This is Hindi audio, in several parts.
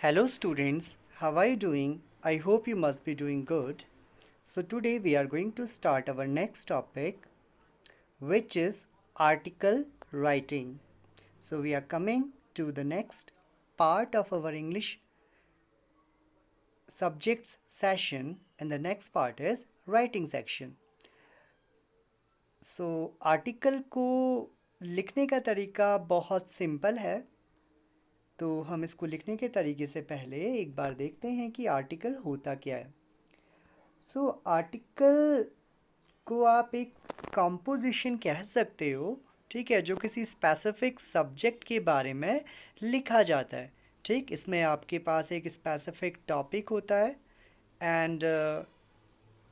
Hello students, how are you doing? I hope you must be doing good. So today we are going to start our next topic, which is article writing. So we are coming to the next part of our English subjects session, and the next part is writing section. So article को लिखने का तरीका बहुत सिंपल है। तो हम इसको लिखने के तरीके से पहले एक बार देखते हैं कि आर्टिकल होता क्या है। सो आर्टिकल को आप एक कंपोजिशन कह सकते हो, ठीक है, जो किसी स्पेसिफिक सब्जेक्ट के बारे में लिखा जाता है। ठीक, इसमें आपके पास एक स्पेसिफिक टॉपिक होता है एंड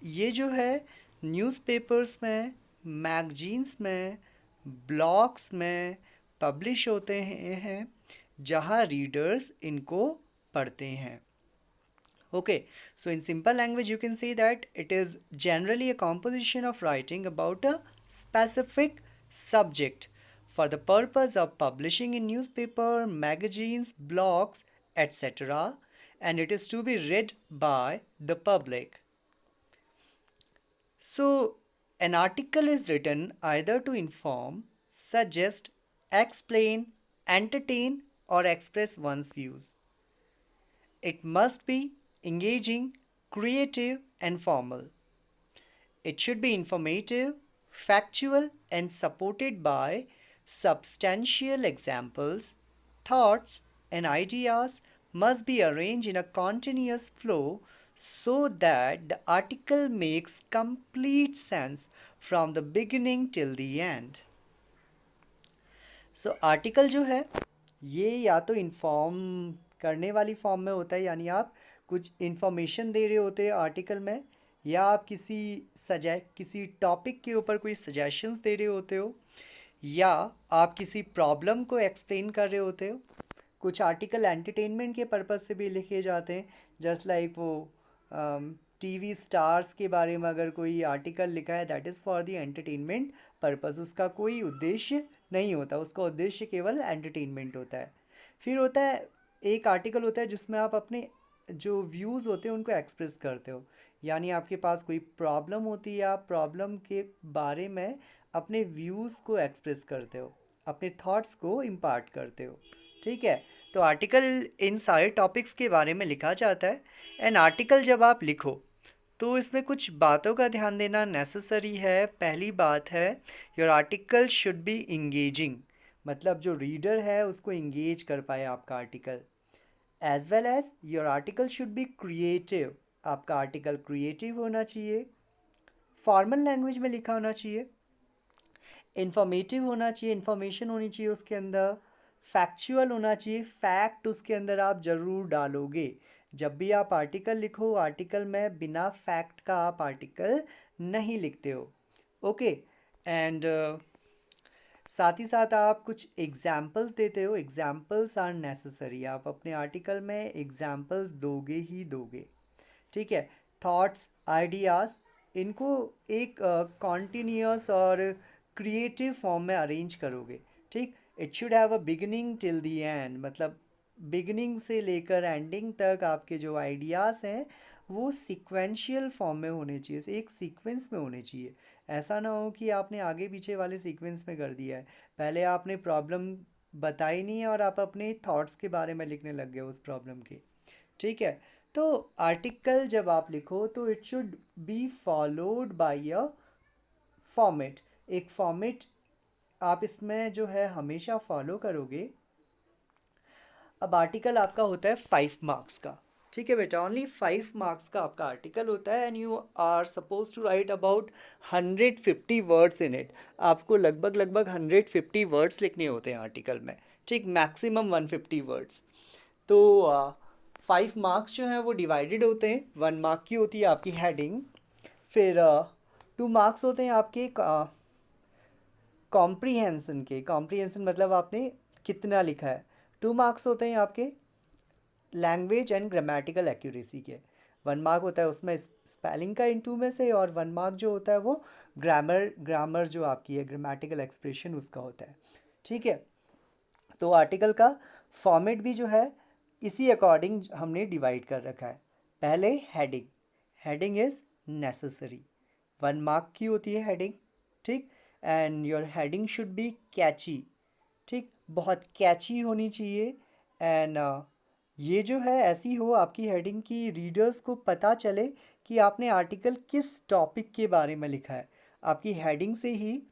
ये जो है न्यूज़पेपर्स में, मैगजीन्स में, ब्लॉग्स में पब्लिश होते हैं जहाँ रीडर्स इनको पढ़ते हैं। Okay, so in simple language, you can say that it is generally a composition of writing about a specific subject for the purpose of publishing in newspaper, magazines, blogs, etc. And it is to be read by the public. So, an article is written either to inform, suggest, explain, entertain, or express one's views. It must be engaging, creative, and formal. It should be informative, factual, and supported by substantial examples. Thoughts and ideas must be arranged in a continuous flow so that the article makes complete sense from the beginning till the end. So article जो है ये या तो इन्फॉर्म करने वाली फॉर्म में होता है, यानी आप कुछ इन्फॉर्मेशन दे रहे होते हैं आर्टिकल में, या आप किसी टॉपिक के ऊपर कोई सजेशंस दे रहे होते हो, या आप किसी प्रॉब्लम को एक्सप्लेन कर रहे होते हो। कुछ आर्टिकल एंटरटेनमेंट के पर्पज़ से भी लिखे जाते हैं, जस्ट लाइक वो टीवी स्टार्स के बारे में अगर कोई आर्टिकल लिखा है, that is for the entertainment purpose. उसका कोई उद्देश्य नहीं होता, उसका उद्देश्य केवल एंटरटेनमेंट होता है। फिर होता है एक आर्टिकल होता है जिसमें आप अपने जो व्यूज़ होते हैं उनको एक्सप्रेस करते हो, यानी आपके पास कोई प्रॉब्लम होती है, आप प्रॉब्लम के बारे में अपने व्यूज़ को एक्सप्रेस करते हो, अपने थॉट्स को इम्पार्ट करते हो। ठीक है, तो आर्टिकल इन सारे टॉपिक्स के बारे में लिखा जाता है। एंड आर्टिकल जब आप लिखो तो इसमें कुछ बातों का ध्यान देना नेसेसरी है। पहली बात है, your article should be engaging, मतलब जो रीडर है उसको इंगेज कर पाए आपका article. As well as your article should be creative, आपका आर्टिकल क्रिएटिव होना चाहिए, फॉर्मल लैंग्वेज में लिखा होना चाहिए, इंफॉर्मेटिव होना चाहिए, इंफॉर्मेशन होनी चाहिए उसके अंदर, फैक्चुअल होना चाहिए, फैक्ट उसके अंदर आप ज़रूर डालोगे। जब भी आप आर्टिकल लिखो, आर्टिकल में बिना फैक्ट का आप आर्टिकल नहीं लिखते हो। ओके, एंड साथ ही साथ आप कुछ एग्जाम्पल्स देते हो, एग्जाम्पल्स आर नेसेसरी, आप अपने आर्टिकल में एग्जाम्पल्स दोगे ही दोगे। ठीक है, थॉट्स, आइडियाज़, इनको एक कॉन्टीन्यूअस और क्रिएटिव फॉर्म में अरेंज करोगे। ठीक, it should have a beginning till the and, मतलब बिगिनिंग से लेकर एंडिंग तक आपके जो आइडियाज़ हैं वो सीक्वेंशियल फॉर्म में होने चाहिए, एक सीक्वेंस में होने चाहिए। ऐसा ना हो कि आपने आगे पीछे वाले सीक्वेंस में कर दिया है, पहले आपने प्रॉब्लम बताई नहीं है और आप अपने थॉट्स के बारे में लिखने लग गए उस प्रॉब्लम के। ठीक है, तो आर्टिकल जब आप लिखो तो it should be followed by a format, एक फॉर्मेट आप इसमें जो है हमेशा फॉलो करोगे। अब आर्टिकल आपका होता है 5 मार्क्स का। ठीक है बेटा, ओनली 5 मार्क्स का आपका आर्टिकल होता है and you are suppose to write about 150 words in it. आपको लगभग 150 वर्ड्स लिखने होते हैं आर्टिकल में। ठीक, मैक्सिमम 150 वर्ड्स। तो 5 मार्क्स जो हैं वो डिवाइडेड होते हैं। 1 मार्क की होती है आपकी हेडिंग, फिर 2 मार्क्स होते हैं आपके कॉम्प्रीहेंसन के। कॉम्प्रीहेंसन मतलब आपने कितना लिखा है। 2 मार्क्स होते हैं आपके लैंग्वेज एंड ग्रामेटिकल एक्यूरेसी के। 1 मार्क होता है उसमें स्पेलिंग का इंटू में से, और 1 मार्क जो होता है वो ग्रामर जो आपकी है, ग्रामेटिकल एक्सप्रेशन उसका होता है। ठीक है, तो आर्टिकल का फॉर्मेट भी जो है इसी अकॉर्डिंग हमने डिवाइड कर रखा है। पहले heading, heading is necessary, 1 mark की होती है हेडिंग, ठीक। And your heading should be catchy, ठीक, बहुत कैची होनी चाहिए। एंड ये जो है ऐसी हो आपकी हेडिंग की रीडर्स को पता चले कि आपने आर्टिकल किस टॉपिक के बारे में लिखा है। आपकी हेडिंग से ही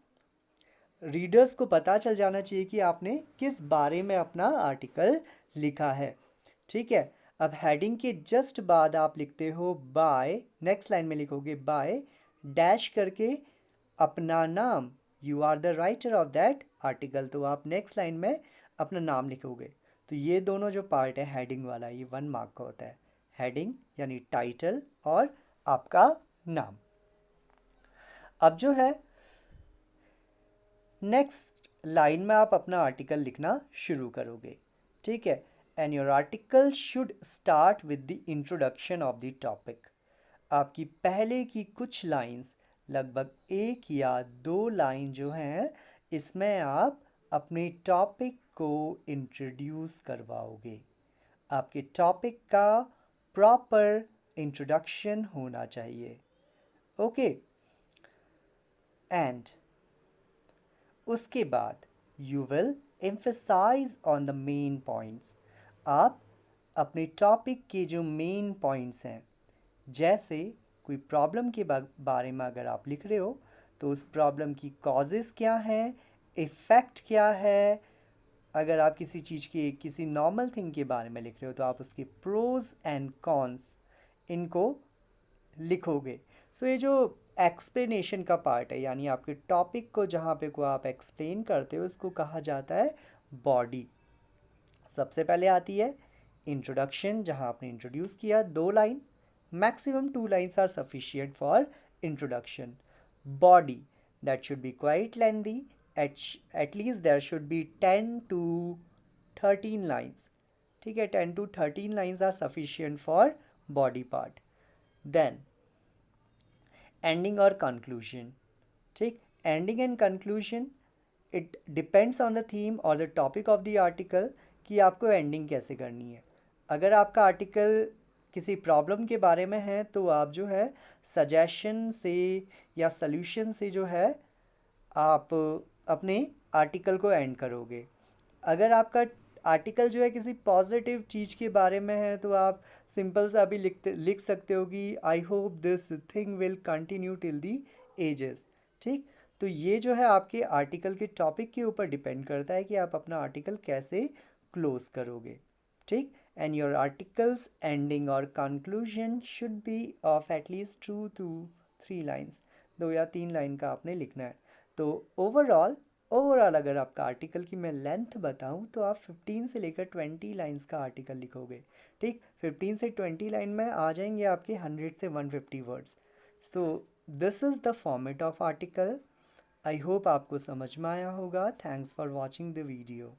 रीडर्स को पता चल जाना चाहिए कि आपने किस बारे में अपना आर्टिकल लिखा है, ठीक है। अब हेडिंग के जस्ट बाद आप लिखते हो बाय, नेक्स्ट लाइन में लिखोगे बाय डैश करके अपना नाम, you are the writer of that article, तो आप नेक्स्ट लाइन में अपना नाम लिखोगे। तो ये दोनों जो पार्ट है हेडिंग वाला, ये 1 मार्क का होता है। हेडिंग यानी टाइटल और आपका नाम। अब जो है नेक्स्ट लाइन में आप अपना आर्टिकल लिखना शुरू करोगे, ठीक है। And your article should start with the introduction of the topic. आपकी पहले की कुछ लाइंस, लगभग 1 या 2 लाइन जो हैं, इसमें आप अपने टॉपिक को इंट्रोड्यूस करवाओगे। आपके टॉपिक का प्रॉपर इंट्रोडक्शन होना चाहिए, ओके। एंड उसके बाद you will emphasise on the main points. आप अपने टॉपिक के जो मेन पॉइंट्स हैं, जैसे कोई प्रॉब्लम के बारे में अगर आप लिख रहे हो तो उस प्रॉब्लम की कॉजेज़ क्या हैं, इफ़ेक्ट क्या है। अगर आप किसी चीज़ के, किसी नॉर्मल थिंग के बारे में लिख रहे हो तो आप उसके प्रोज एंड कॉन्स इनको लिखोगे। सो ये जो एक्सप्लेनेशन का पार्ट है, यानी आपके टॉपिक को जहाँ पे को आप एक्सप्लेन करते हो, इसको कहा जाता है बॉडी। सबसे पहले आती है इंट्रोडक्शन, जहाँ आपने इंट्रोड्यूस किया 2 line, maximum 2 lines are sufficient for introduction. Body that should be quite lengthy, at least there should be 10 to 13 lines, ठीक है। 10 to 13 lines are sufficient for body part. Then ending or conclusion, ठीक। ending and conclusion, it depends on the theme or the topic of the article कि आपको ending कैसे करनी है। अगर आपका आर्टिकल किसी प्रॉब्लम के बारे में है तो आप जो है सजेशन से या सल्यूशन से जो है आप अपने आर्टिकल को एंड करोगे। अगर आपका आर्टिकल जो है किसी पॉजिटिव चीज़ के बारे में है तो आप सिंपल सा भी लिख सकते हो कि I hope this thing will continue till the ages, ठीक। तो ये जो है आपके आर्टिकल के टॉपिक के ऊपर डिपेंड करता है कि आप अपना आर्टिकल कैसे क्लोज करोगे, ठीक। एंड योर आर्टिकल्स एंडिंग और conclusion should be of at least 2 to 3 lines, 2 या 3 लाइन का आपने लिखना है। तो ओवरऑल अगर आपका आर्टिकल की मैं लेंथ बताऊं तो आप 15 से लेकर 20 लाइंस का आर्टिकल लिखोगे, ठीक। 15 से 20 लाइन में आ जाएंगे आपके 100 से 150 words. So this is the format of article. I hope आपको समझ में आया होगा। Thanks for watching the video.